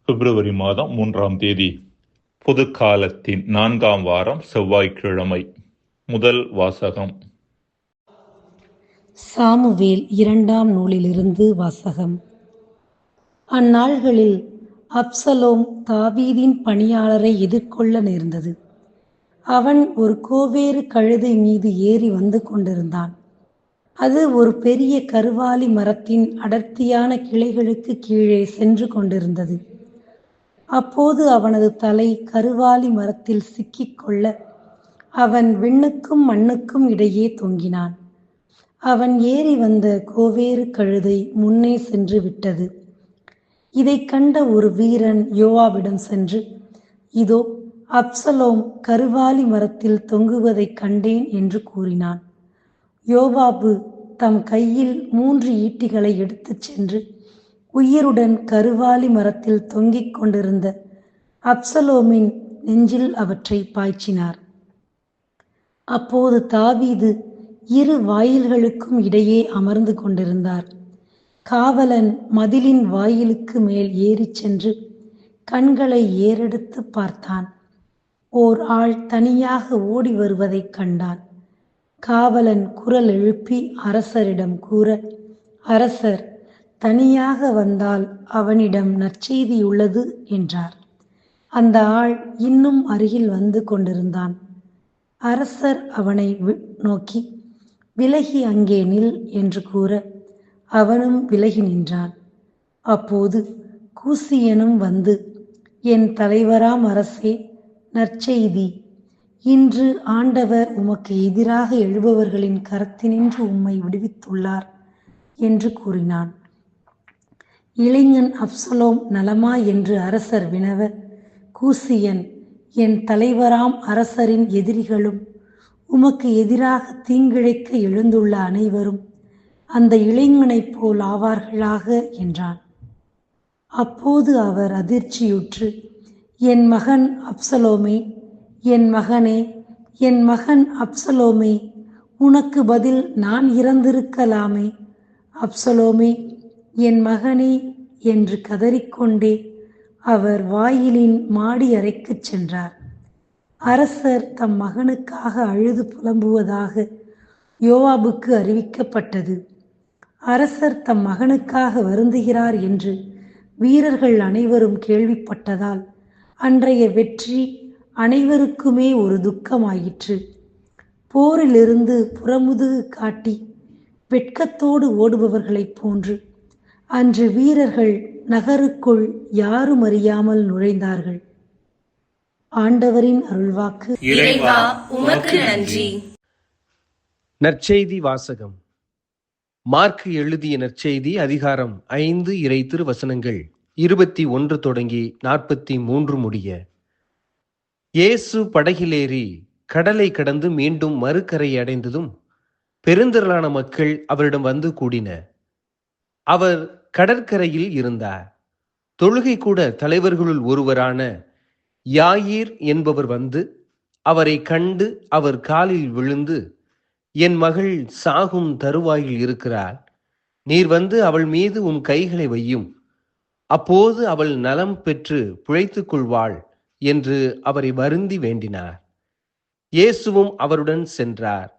பிப்ரவரி மாதம் 3ஆம் தேதி, பொது காலத்தின் 4ஆம் வாரம், செவ்வாய்க்கிழமை. முதல் வாசகம். சாமுவேல் 2ஆம் நூலிலிருந்து வாசகம். அந்நாள்களில் அப்சலோம் தாவீதின் பணியாளரை எதிர்கொள்ள நேர்ந்தது. அவன் ஒரு கோவேறு கழுதை மீது ஏறி வந்து கொண்டிருந்தான். அது ஒரு பெரிய கருவாலி மரத்தின் அடர்த்தியான கிளைகளுக்கு கீழே சென்று கொண்டிருந்தது. அப்போது அவனது தலை கருவாலி மரத்தில் சிக்கிக்கொள்ள அவன் விண்ணுக்கும் மண்ணுக்கும் இடையே தொங்கினான். அவன் ஏறி வந்த கோவேறு கழுதை முன்னே சென்று விட்டது. இதைக் கண்ட ஒரு வீரன் யோவாபிடம் சென்று, இதோ அப்சலோம் கருவாலி மரத்தில் தொங்குவதைக் கண்டேன் என்று கூறினான். யோவாபு தம் கையில் 3 ஈட்டிகளை எடுத்துச் சென்று உயிருடன் கருவாலி மரத்தில் தொங்கிக் கொண்டிருந்த அப்சலோமின் நெஞ்சில் அவற்றை பாய்ச்சினார். அப்போது தாவீது 2 வாயில்களுக்கும் இடையே அமர்ந்து கொண்டிருந்தார். காவலன் மதிலின் வாயிலுக்கு மேல் ஏறிச் சென்று கண்களை ஏறெடுத்து பார்த்தான். ஓர் ஆள் தனியாக ஓடி வருவதைக் கண்டான். காவலன் குரல் எழுப்பி அரசரிடம் கூற, அரசர், தனியாக வந்தால் அவனிடம் நற்செய்தியுள்ளது என்றார். அந்த ஆள் இன்னும் அருகில் வந்து கொண்டிருந்தான். அரசர் அவனை நோக்கி, விலகி அங்கே நில் என்று கூற, அவனும் விலகி நின்றான். அப்போது கூசியனும் வந்து, என் தலைவராம் அரசே, நற்செய்தி, இன்று ஆண்டவர் உமக்கு எதிராக எழுபவர்களின் கரத்தினின்று உம்மை விடுவித்துள்ளார் என்று கூறினான். இளைஞன் அப்சலோம் நலமா என்று அரசர் வினவ, கூசியன், என் தலைவராம் அரசரின் எதிரிகளும் உமக்கு எதிராக தீங்கிழைக்க எழுந்துள்ள அனைவரும் அந்த இளைஞனைப் போல் ஆவார்களாக என்றான். அப்போது அவர் அதிர்ச்சியுற்று, என் மகன் அப்சலோமே, என் மகனே, என் மகன் அப்சலோமே, உனக்கு பதில் நான் இறந்திருக்கலாமே. அப்சலோமே, என் மகனே என்று கதறிக்கொண்டே அவர் வாயிலின் மாடி அறைக்குச் சென்றார். அரசர் தம் மகனுக்காக அழுது புலம்புவதாக யோவாபுக்கு அறிவிக்கப்பட்டது. அரசர் தம் மகனுக்காக வருந்துகிறார் என்று வீரர்கள் அனைவரும் கேள்விப்பட்டதால் அன்றைய வெற்றி அனைவருக்குமே ஒரு துக்கமாயிற்று. போரிலிருந்து புறமுதுகு காட்டி வெட்கத்தோடு ஓடுபவர்களைப் போன்று அன்று வீரர்கள் நகருக்குள் யாரும் அறியாமல் நுழைந்தார்கள். ஆண்டவரின் அருள்வாக்கு. இறைவா, உமக்கு நன்றி. நற்செய்தி வாசகம். மார்க்கு எழுதிய நற்செய்தி அதிகாரம் 5 இறை திருவசனங்கள் 21 தொடங்கி 43 முடிய. இயேசு படகிலேறி கடலை கடந்து மீண்டும் மறுகரை அடைந்ததும் பெருந்திரளான மக்கள் அவரிடம் வந்து கூடின. அவர் கடற்கரையில் இருந்தார். தொழுகை கூட தலைவர்களுள் ஒருவரான யாயீர் என்பவர் வந்து அவரை கண்டு அவர் காலில் விழுந்து, என் மகள் சாகும் தருவாயில் இருக்கிறாள். நீர் வந்து அவள் மீது உம் கைகளை வையும். அப்போது அவள் நலம் பெற்று பிழைத்துக் கொள்வாள் என்று அவரை வருந்தி வேண்டினார். இயேசுவும் அவருடன் சென்றார்.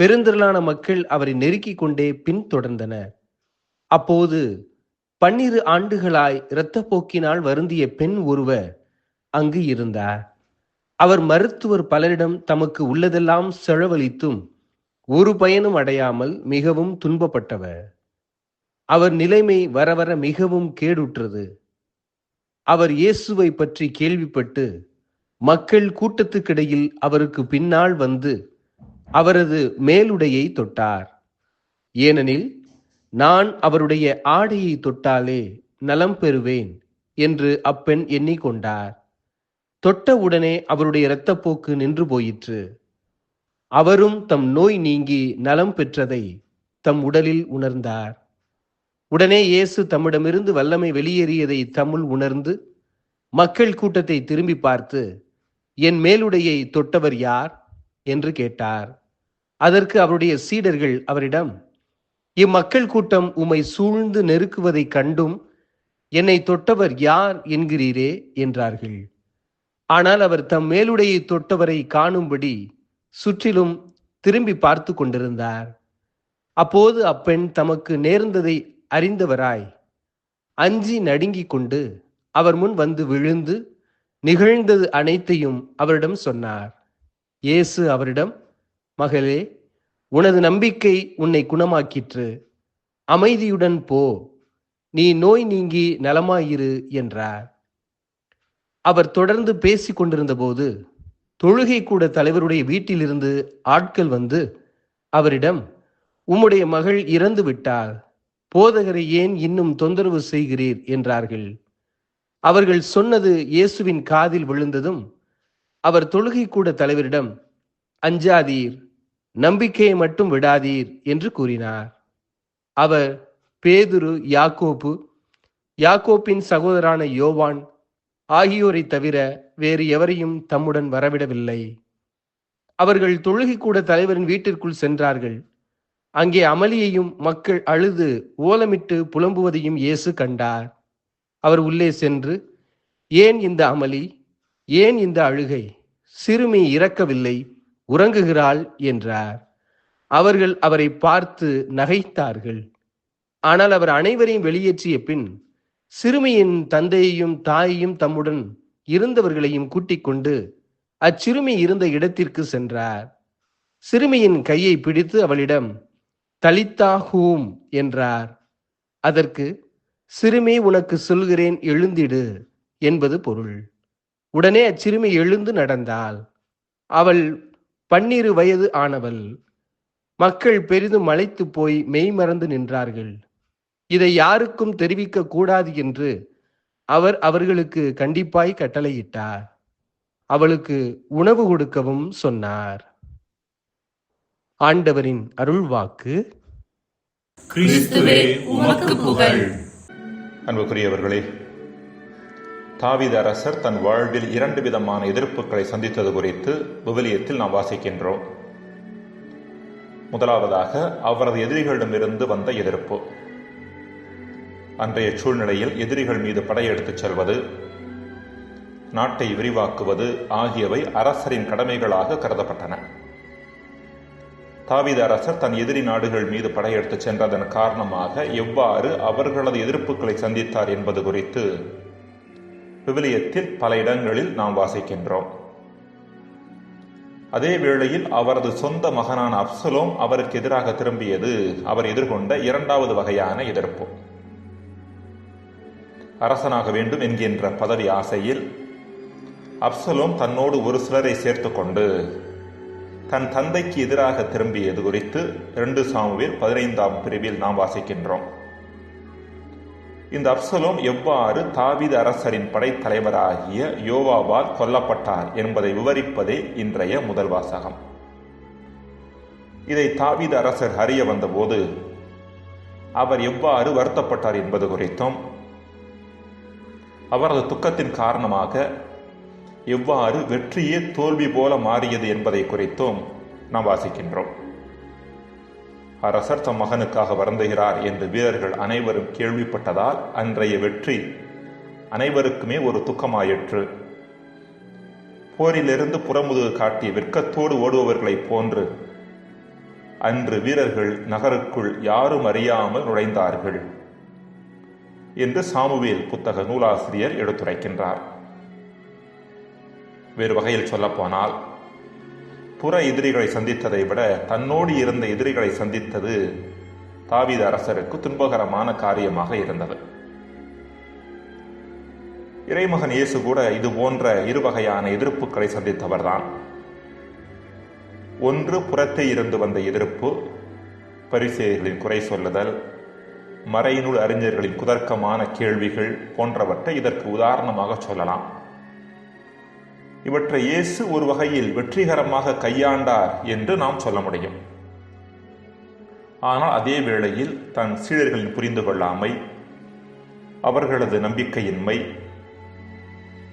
பெருந்திரளான மக்கள் அவரை நெருக்கிக் கொண்டே பின்தொடர்ந்தனர். அப்போது 12 ஆண்டுகளாய் இரத்தப்போக்கினால் வருந்திய பெண் ஒருவர் அங்கு இருந்தார். அவர் மருத்துவர் பலரிடம் தமக்கு உள்ளதெல்லாம் செலவழித்தும் ஒரு பயனும் அடையாமல் மிகவும் துன்பப்பட்டவர். அவர் நிலைமை வர வர மிகவும் கேடுற்றது. அவர் இயேசுவை பற்றி கேள்விப்பட்டு மக்கள் கூட்டத்துக்கிடையில் அவருக்கு பின்னால் வந்து அவரது மேலுடையை தொட்டார். ஏனெனில், நான் அவருடைய ஆடையை தொட்டாலே நலம் பெறுவேன் என்று அப்பெண் எண்ணிக்கொண்டார். தொட்ட உடனே அவருடைய இரத்தப்போக்கு நின்று போயிற்று. அவரும் தம் நோய் நீங்கி நலம் பெற்றதை தம் உடலில் உணர்ந்தார். உடனே இயேசு தம்மிடமிருந்து வல்லமை வெளியேறியதை தம்முள் உணர்ந்து மக்கள் கூட்டத்தை திரும்பி பார்த்து, என் மேலுடையை தொட்டவர் யார் என்று கேட்டார். அதற்கு அவருடைய சீடர்கள் அவரிடம், இம்மக்கள் கூட்டம் உம்மை சூழ்ந்து நெருக்குவதைக் கண்டும் என்னை தொட்டவர் யார் என்கிறீரே என்றார்கள். ஆனால் அவர் தம் மேலுடையை தொட்டவரை காணும்படி சுற்றிலும் திரும்பி பார்த்து கொண்டிருந்தார். அப்போது அப்பெண் தமக்கு நேர்ந்ததை அறிந்தவராய் அஞ்சி நடுங்கிக் கொண்டு அவர் முன் வந்து விழுந்து நிகழ்ந்தது அனைத்தையும் அவரிடம் சொன்னார். இயேசு அவரிடம், மகளே, உனது நம்பிக்கை உன்னை குணமாக்கிற்று. அமைதியுடன் போ, நீ நோய் நீங்கி நலமாயிரு என்றார். அவர் தொடர்ந்து பேசிக் கொண்டிருந்த போது தொழுகை கூட தலைவருடைய வீட்டிலிருந்து ஆட்கள் வந்து அவரிடம், உம்முடைய மகள் இறந்து விட்டாள், போதகரை ஏன் இன்னும் தொந்தரவு செய்கிறீர் என்றார்கள். அவர்கள் சொன்னது இயேசுவின் காதில் விழுந்ததும் அவர் தொழுகை கூட தலைவரிடம், அஞ்சாதீர், நம்பிக்கையை மட்டும் விடாதீர் என்று கூறினார். அவர் பேதுரு, யாக்கோப்பின் சகோதரான யோவான் ஆகியோரை தவிர வேறு எவரையும் தம்முடன் வரவிடவில்லை. அவர்கள் தொழுகை கூட தலைவரின் வீட்டிற்குள் சென்றார்கள். அங்கே அமளியையும் மக்கள் அழுது ஓலமிட்டு புலம்புவதையும் இயேசு கண்டார். அவர் உள்ளே சென்று, ஏன் இந்த அமளி, ஏன் இந்த அழுகை? சிறுமி இறக்கவில்லை, உறங்குகிறாள் என்றார். அவர்கள் அவரை பார்த்து நகைத்தார்கள். ஆனால் அவர் அனைவரையும் வெளியேற்றிய பின் சிறுமியின் தந்தையையும் தாயையும் தம்முடன் இருந்தவர்களையும் கூட்டிக் கொண்டு அச்சிறுமி இருந்த இடத்திற்கு சென்றார். சிறுமியின் கையை பிடித்து அவளிடம், தலித்தா ஹூம் என்றார். அதற்கு, சிறுமி, உனக்கு சொல்கிறேன், எழுந்திடு என்பது பொருள். உடனே அச்சிறுமி எழுந்து நடந்தாள். அவள் 12 வயது ஆனவள். மக்கள் பெரிதும் மலைத்து போய் மெய்மறந்து நின்றார்கள். இதை யாருக்கும் தெரிவிக்க கூடாது என்று அவர் அவர்களுக்கு கண்டிப்பாய் கட்டளையிட்டார். அவளுக்கு உணவு கொடுக்கவும் சொன்னார். ஆண்டவரின் அருள்வாக்கு. கிறிஸ்துவே உமக்கு புகழ். அன்புக்குரியவர்களே, தாவீது அரசர் தன் வாழ்வில் 2 விதமான எதிர்ப்புகளை சந்தித்தது குறித்து விவிலியத்தில் நாம் வாசிக்கின்றோம். முதலாவதாக அவரது எதிரிகளிடமிருந்து வந்த எதிர்ப்பு. அன்றைய சூழ்நிலையில் எதிரிகள் மீது படையெடுத்துச் செல்வது, நாட்டை விரிவாக்குவது ஆகியவை அரசரின் கடமைகளாக கருதப்பட்டன. தாவீது அரசர் தன் எதிரி நாடுகள் மீது படையெடுத்துச் சென்றதன் காரணமாக எவ்வாறு அவர்களது எதிர்ப்புகளை சந்தித்தார் என்பது குறித்து விவிலியத்தில் பல இடங்களில் நாம் வாசிக்கின்றோம். அதே வேளையில் அவரது சொந்த மகனான அப்சலோம் அவருக்கு எதிராக திரும்பியது அவர் எதிர்கொண்ட 2வது வகையான எதிர்ப்பு. அரசனாக வேண்டும் என்கின்ற பதவி ஆசையில் அப்சலோம் தன்னோடு ஒரு சிலரை சேர்த்து கொண்டு தன் தந்தைக்கு எதிராக திரும்பியது குறித்து 2 சாமுவேல் 15ஆம் பிரிவில் நாம் வாசிக்கின்றோம். இந்த அப்சலோம் எவ்வாறு தாவீது அரசரின் படைத்தலைவராகிய யோவாபால் கொல்லப்பட்டார் என்பதை விவரிப்பதே இன்றைய முதல் வாசகம். இதை தாவீது அரசர் அறிய வந்தபோது அவர் எவ்வாறு வருத்தப்பட்டார் என்பது குறித்தும், அவரது துக்கத்தின் காரணமாக எவ்வாறு வெற்றியே தோல்வி போல மாறியது என்பதை குறித்தும் நாம் வாசிக்கின்றோம். அரசர் தம் மகனுக்காக வருந்துகிறார் என்று வீரர்கள் அனைவரும் கேள்விப்பட்டதால் அன்றைய வெற்றி அனைவருக்குமே ஒரு துக்கமாயிற்று. போரிலிருந்து புறமுதுகு காட்டி வெட்கத்தோடு ஓடுபவர்களைப் போன்று அன்று வீரர்கள் நகருக்குள் யாரும் அறியாமல் நுழைந்தார்கள் என்று சாமுவேல் புத்தக நூலாசிரியர் எடுத்துரைக்கின்றார். வேறு வகையில் சொல்லப்போனால், புற எதிரிகளை சந்தித்ததை விட தன்னோடு இருந்த எதிரிகளை சந்தித்தது தாவீது அரசருக்கு துன்பகரமான காரியமாக இருந்தது. இறைமகன் இயேசு கூட இது போன்ற 2 வகையான எதிர்ப்புகளை சந்தித்தவர்தான். ஒன்று, புறத்தே இருந்து வந்த எதிர்ப்பு, பரிசேயர்களின் குறை சொல்லுதல், மறைநூல் அறிஞர்களின் குதர்க்கமான கேள்விகள் போன்றவற்றை இதற்கு உதாரணமாக சொல்லலாம். இவற்றை இயேசு ஒரு வகையில் வெற்றிகரமாக கையாண்டார் என்று நாம் சொல்ல முடியும். ஆனால் அதே வேளையில் தன் சீடர்களின் புரிந்து கொள்ளாமை, அவர்களது நம்பிக்கையின்மை,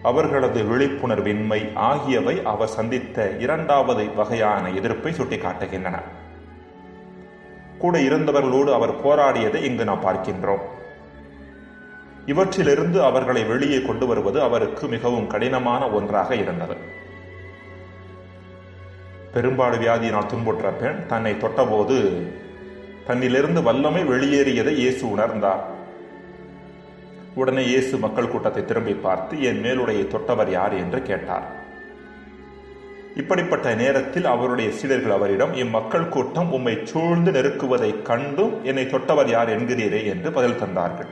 அவர்களது விழிப்புணர்வின்மை ஆகியவை அவர் சந்தித்த 2வது வகையான எதிர்ப்பை சுட்டிக்காட்டுகின்றன. கூட இருந்தவர்களோடு அவர் போராடியதை இங்கு நாம் பார்க்கின்றோம். இவற்றிலிருந்து அவர்களை வெளியே கொண்டு வருவது அவருக்கு மிகவும் கடினமான ஒன்றாக இருந்தது. பெரும்பாடு வியாதியினால் துன்புற்ற பெண் தன்னை தொட்டபோது தன்னிலிருந்து வல்லமை வெளியேறியதை இயேசு உணர்ந்தார். உடனே இயேசு மக்கள் கூட்டத்தை திரும்பி பார்த்து, என் மேலுடையை தொட்டவர் யார் என்று கேட்டார். இப்படிப்பட்ட நேரத்தில் அவருடைய சீடர்கள் அவரிடம், இம்மக்கள் கூட்டம் உம்மை சூழ்ந்து நெருக்குவதை கண்டும் என்னை தொட்டவர் யார் என்கிறீரே என்று பதில் தந்தார்கள்.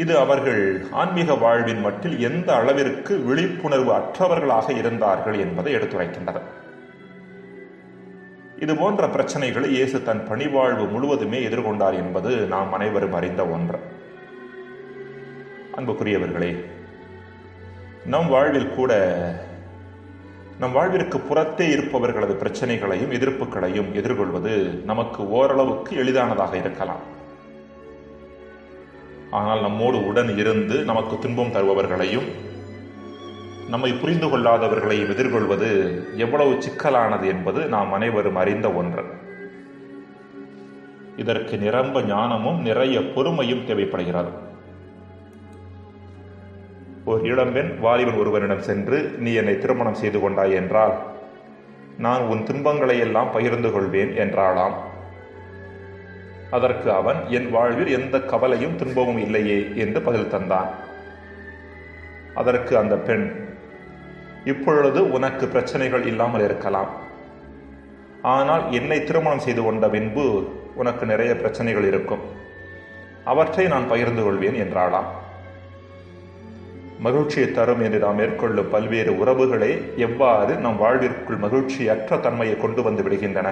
இது அவர்கள் ஆன்மீக வாழ்வின் மட்டில் எந்த அளவிற்கு விழிப்புணர்வு அற்றவர்களாக இருந்தார்கள் என்பதை எடுத்துரைக்கின்றது. இது போன்ற பிரச்சனைகளை இயேசு தன் பணிவாழ்வு முழுவதுமே எதிர்கொண்டார் என்பது நாம் அனைவரும் அறிந்த ஒன்று. அன்புக்குரியவர்களே, நம் வாழ்விற்கு புறத்தே இருப்பவர்களது பிரச்சனைகளையும் எதிர்ப்புகளையும் எதிர்கொள்வது நமக்கு ஓரளவுக்கு எளிதானதாக இருக்கலாம். ஆனால் நம்மோடு உடன் இருந்து நமக்கு துன்பம் தருபவர்களையும் நம்மை புரிந்து கொள்ளாதவர்களையும் எதிர்கொள்வது எவ்வளவு சிக்கலானது என்பது நாம் அனைவரும் அறிந்த ஒன்று. இதற்கு நிரம்ப ஞானமும் நிறைய பொறுமையும் தேவைப்படுகிறது. ஒரு இளம்பெண் வாலிபன் ஒருவரிடம் சென்று, நீ என்னை திருமணம் செய்து கொண்டாய் என்றால் நான் உன் துன்பங்களை எல்லாம் பகிர்ந்து கொள்வேன் என்றாளாம். அதற்கு அவன், என் வாழ்வில் எந்த கவலையும் துன்பமும் இல்லையே என்று பதில் தந்தான். அதற்கு அந்த பெண், இப்பொழுது உனக்கு பிரச்சனைகள் இல்லாமல் இருக்கலாம், ஆனால் என்னை திருமணம் செய்து கொண்ட பின்பு உனக்கு நிறைய பிரச்சனைகள் இருக்கும், அவற்றை நான் பகிர்ந்து கொள்வேன் என்றாளாம். மகிழ்ச்சியை தரும் என்று நாம் மேற்கொள்ளும் பல்வேறு உறவுகளே எவ்வாறு நம் வாழ்விற்குள் மகிழ்ச்சியற்ற தன்மையை கொண்டு வந்து விடுகின்றன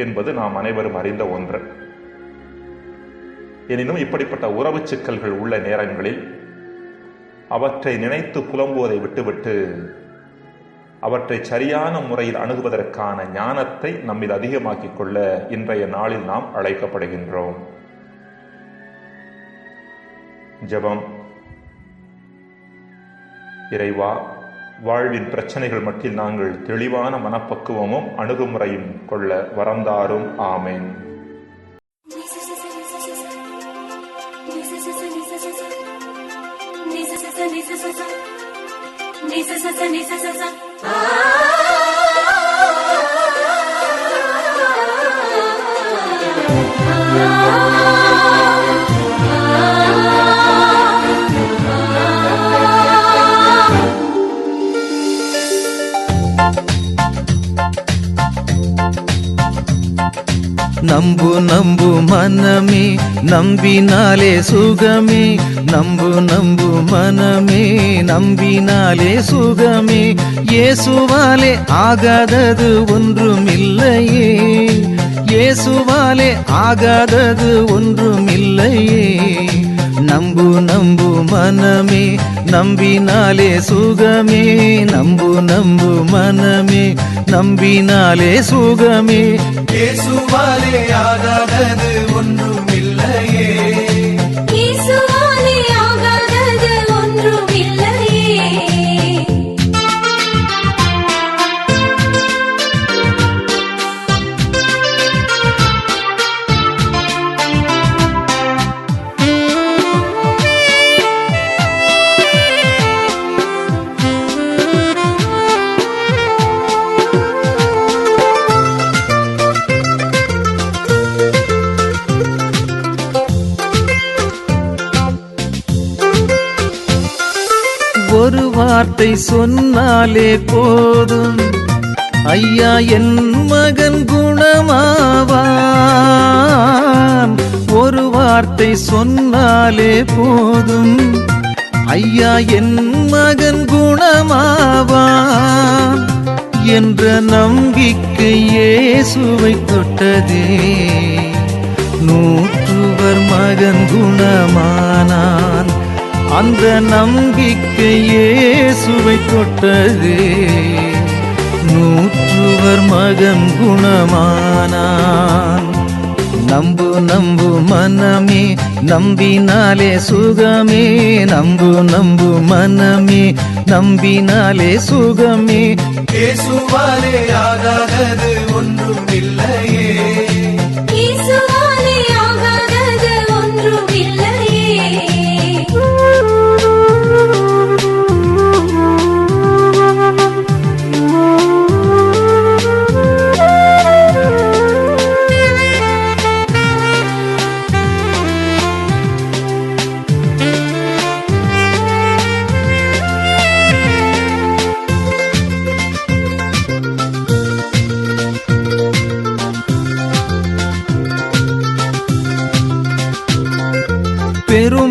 என்பது நாம் அனைவரும் அறிந்த ஒன்று. எனினும் இப்படிப்பட்ட உறவு சிக்கல்கள் உள்ள நேரங்களில் அவற்றை நினைத்து புலம்புவதை விட்டுவிட்டு அவற்றை சரியான முறையில் அணுகுவதற்கான ஞானத்தை நம்மில் அதிகமாக்கிக் கொள்ள இன்றைய நாளில் நாம் அழைக்கப்படுகின்றோம். ஜெபம். இறைவா, வாழ்வின் பிரச்சனைகள் மட்டில் நாங்கள் தெளிவான மனப்பக்குவமும் அணுகுமுறையும் கொள்ள வரந்தாரும். ஆமேன். நம்பு நம்பு மனமே, நம்பினாலே சுகமே. நம்பு நம்பு மனமே, நம்பினாலே சுகமே. இயேசுவாலே ஆகாதது ஒன்றுமில்லையே, இயேசுவாலே ஆகாதது ஒன்றுமில்லையே. நம்பு நம்பு மனமே, நம்பினாலே சுகமே. நம்பு நம்பு மனமே, நம்பினாலே சுகமே. இயேசுவாலே ஆகாதது ஒன்றுமில்லையே, இயேசுவாலே ஆகாதது ஒன்றுமில்லையே. ஒரு வார்த்தை சொன்னாலே போதும், ஐயா என் மகன் குணமாவான். ஒரு வார்த்தை சொன்னாலே போதும், ஐயா என் மகன் குணமாவான் என்ற நம்பிக்கை இயேசுவை தொட்டதே. நூற்றுவர் மகன் குணமானான், அந்த நம்பிக்கை இயேசுவை தொட்டதே. நூற்றுவர் மகன் குணமானான். நம்பு நம்பு மனமே, நம்பினாலே சுகமே. நம்பு நம்பு மனமே, நம்பினாலே சுகமே. இயேசுவாலே ஆகாதது ஒன்றுமில்லையே, இயேசுவாலே ஆகாதது ஒன்றுமில்லையே.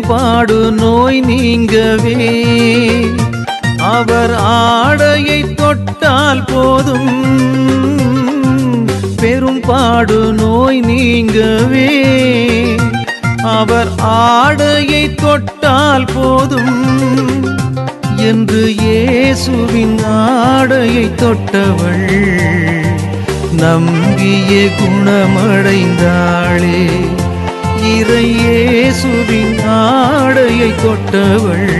பெரும்பாடு நோய் நீங்கவே அவர் ஆடையை தொட்டால் போதும். பெரும்பாடு நோய் நீங்கவே அவர் ஆடையை தொட்டால் போதும் என்று இயேசுவின் ஆடையை தொட்டவள் நம்பிய குணமடைந்தாளே. இறை இயேசுவின் ஆடையை தொட்டவள்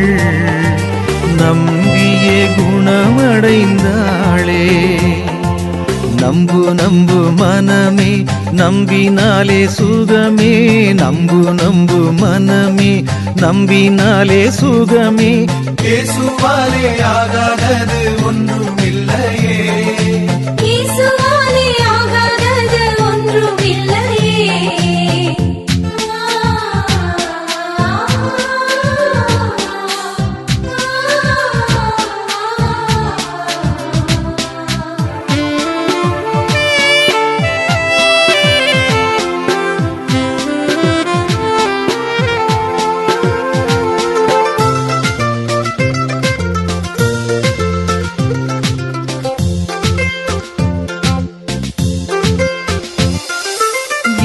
நம்பிய குணமடைந்தாளே. நம்பு நம்பு மனமே நம்பினாலே சுகமே. நம்பு நம்பு மனமே நம்பினாலே சுகமே. இயேசுவாலே ஆகாதது ஒன்றுமில்லையே. இயேசுவாலே ஆகாதது ஒன்றுமில்லையே.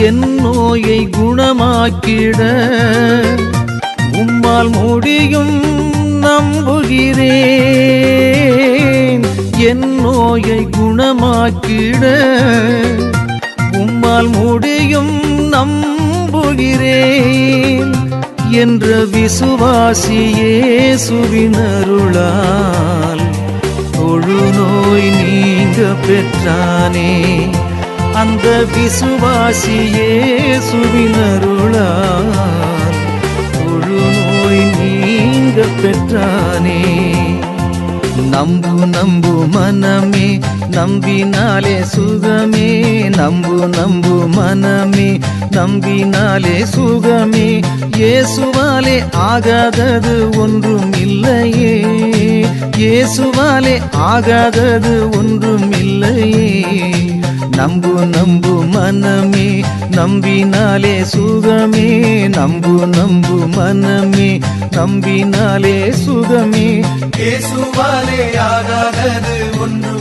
என் நோயை குணமாக்கிட உம்மால் முடியும் நம்புகிறேன். என் நோயை குணமாக்கிட உம்மால் முடியும் நம்புகிறேன் என்ற விசுவாசி இயேசுவின் அருளால் தொழுநோய் நீங்க பெற்றானே. அந்த விசுவாசி இயேசுவின் அருளால் தொழுநோய் நீங்க பெற்றானே. நம்பு நம்பு மனமே நம்பினாலே சுகமே. நம்பு நம்பு மனமே நம்பினாலே சுகமே. இயேசுவாலே ஆகாதது ஒன்றும் இல்லையே. இயேசுவாலே ஆகாதது ஒன்றும் இல்லையே. நம்பு நம்பு மனமே நம்பினாலே சுகமே. நம்பு நம்பு மனமே நம்பினாலே சுகமே. இயேசுவாலே ஆகாதது ஒன்று